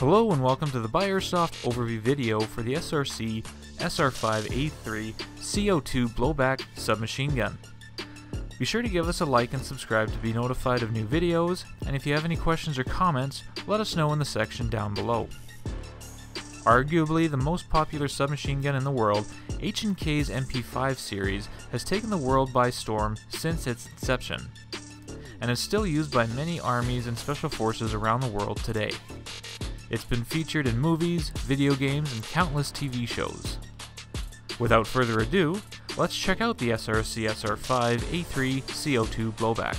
Hello and welcome to the BuyAirsoft overview video for the SRC SR5-A3 CO2 Blowback submachine gun. Be sure to give us a like and subscribe to be notified of new videos, and if you have any questions or comments, let us know in the section down below. Arguably the most popular submachine gun in the world, H&K's MP5 series has taken the world by storm since its inception, and is still used by many armies and special forces around the world today. It's been featured in movies, video games, and countless TV shows. Without further ado, let's check out the SRC SR5-A3 CO2 Blowback.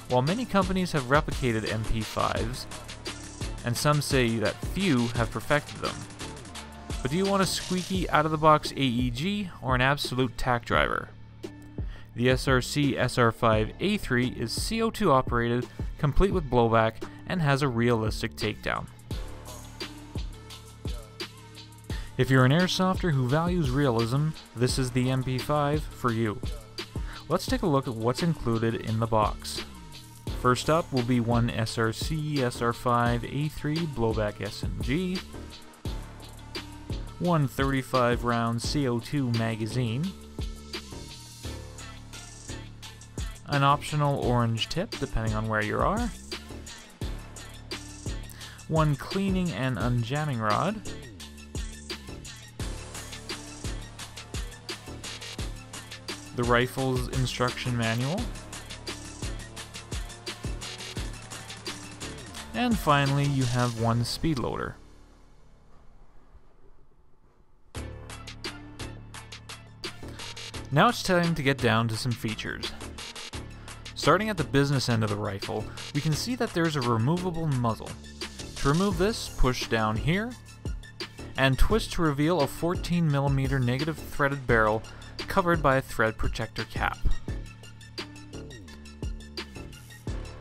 While many companies have replicated MP5s, and some say that few have perfected them, but do you want a squeaky out-of-the-box AEG or an absolute tack driver? The SRC SR5-A3 is CO2 operated, complete with blowback, and has a realistic takedown. If you're an airsofter who values realism, this is the MP5 for you. Let's take a look at what's included in the box. First up will be one SRC SR5-A3 Blowback SMG, one 35-round CO2 magazine, an optional orange tip depending on where you are, one cleaning and unjamming rod, the rifle's instruction manual, and finally you have one speed loader. Now it's time to get down to some features. Starting at the business end of the rifle, we can see that there's a removable muzzle. To remove this, push down here, and twist to reveal a 14mm negative threaded barrel covered by a thread protector cap.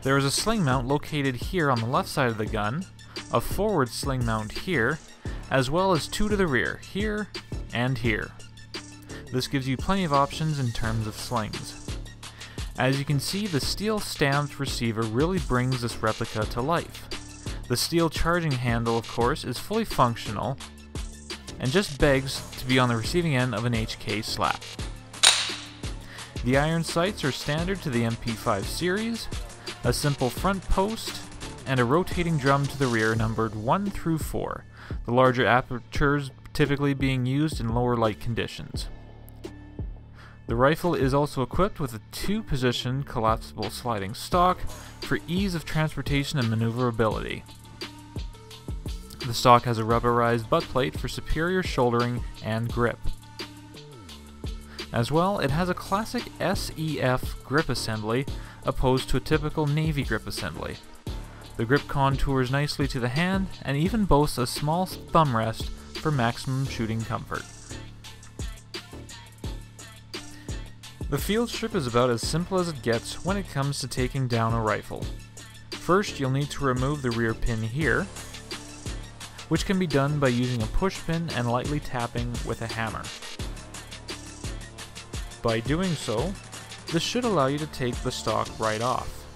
There is a sling mount located here on the left side of the gun, a forward sling mount here, as well as two to the rear, here and here. This gives you plenty of options in terms of slings. As you can see, the steel stamped receiver really brings this replica to life. The steel charging handle, of course, is fully functional and just begs to be on the receiving end of an HK slap. The iron sights are standard to the MP5 series, a simple front post, and a rotating drum to the rear numbered 1 through 4, the larger apertures typically being used in lower light conditions. The rifle is also equipped with a 2-position collapsible sliding stock for ease of transportation and maneuverability. The stock has a rubberized butt plate for superior shouldering and grip. As well, it has a classic SEF grip assembly opposed to a typical Navy grip assembly. The grip contours nicely to the hand and even boasts a small thumb rest for maximum shooting comfort. The field strip is about as simple as it gets when it comes to taking down a rifle. First, you'll need to remove the rear pin here, which can be done by using a push pin and lightly tapping with a hammer. By doing so, this should allow you to take the stock right off.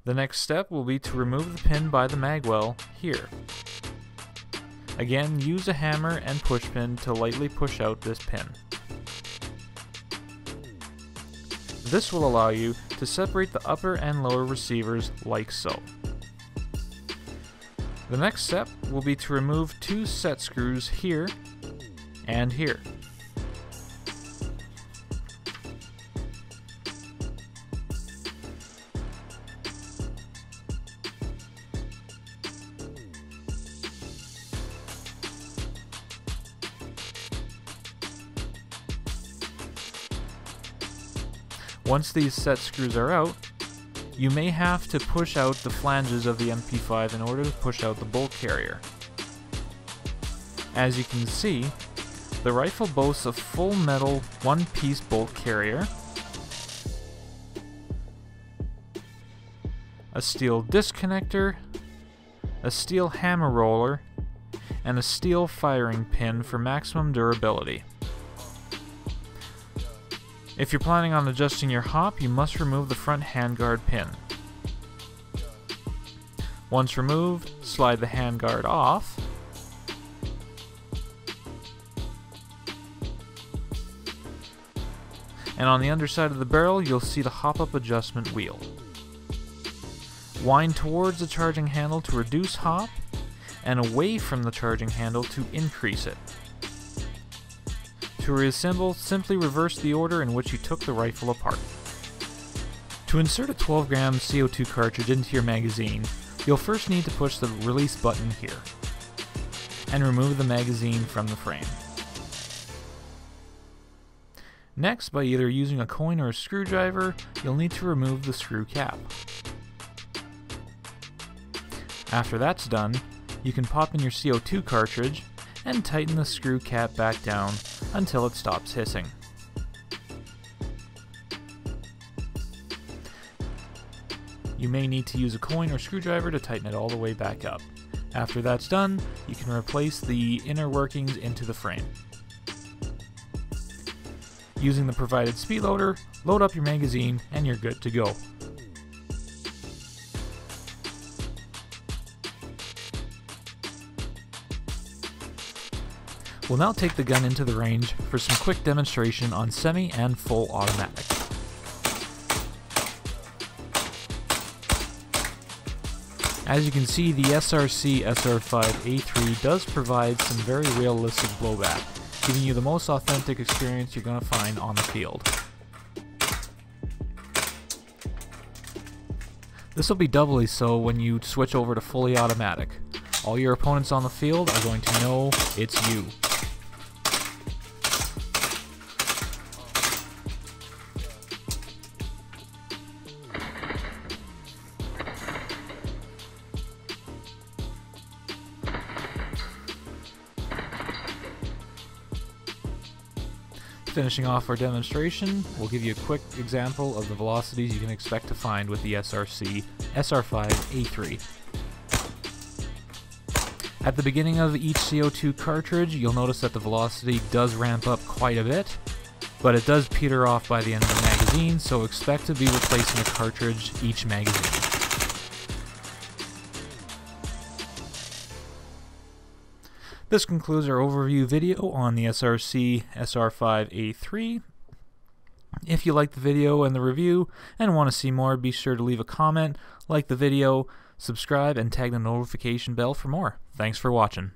The next step will be to remove the pin by the magwell here. Again, use a hammer and push pin to lightly push out this pin. This will allow you to separate the upper and lower receivers like so. The next step will be to remove 2 set screws here and here. Once these set screws are out, you may have to push out the flanges of the MP5 in order to push out the bolt carrier. As you can see, the rifle boasts a full metal 1-piece bolt carrier, a steel disconnector, a steel hammer roller, and a steel firing pin for maximum durability. If you're planning on adjusting your hop, you must remove the front handguard pin. Once removed, slide the handguard off. And on the underside of the barrel, you'll see the hop-up adjustment wheel. Wind towards the charging handle to reduce hop, and away from the charging handle to increase it. To reassemble, simply reverse the order in which you took the rifle apart. To insert a 12-gram CO2 cartridge into your magazine, you'll first need to push the release button here, and remove the magazine from the frame. Next, by either using a coin or a screwdriver, you'll need to remove the screw cap. After that's done, you can pop in your CO2 cartridge and tighten the screw cap back down until it stops hissing. You may need to use a coin or screwdriver to tighten it all the way back up. After that's done, you can replace the inner workings into the frame. Using the provided speed loader, load up your magazine and you're good to go. We'll now take the gun into the range for some quick demonstration on semi and full automatic. As you can see, the SRC SR5-A3 does provide some very realistic blowback, giving you the most authentic experience you're going to find on the field. This will be doubly so when you switch over to fully automatic. All your opponents on the field are going to know it's you. Finishing off our demonstration, we'll give you a quick example of the velocities you can expect to find with the SRC SR5-A3. At the beginning of each CO2 cartridge, you'll notice that the velocity does ramp up quite a bit, but it does peter off by the end of the magazine, so expect to be replacing a cartridge each magazine. This concludes our overview video on the SRC SR5-A3. If you liked the video and the review and want to see more, be sure to leave a comment, like the video, subscribe, and tag the notification bell for more. Thanks for watching.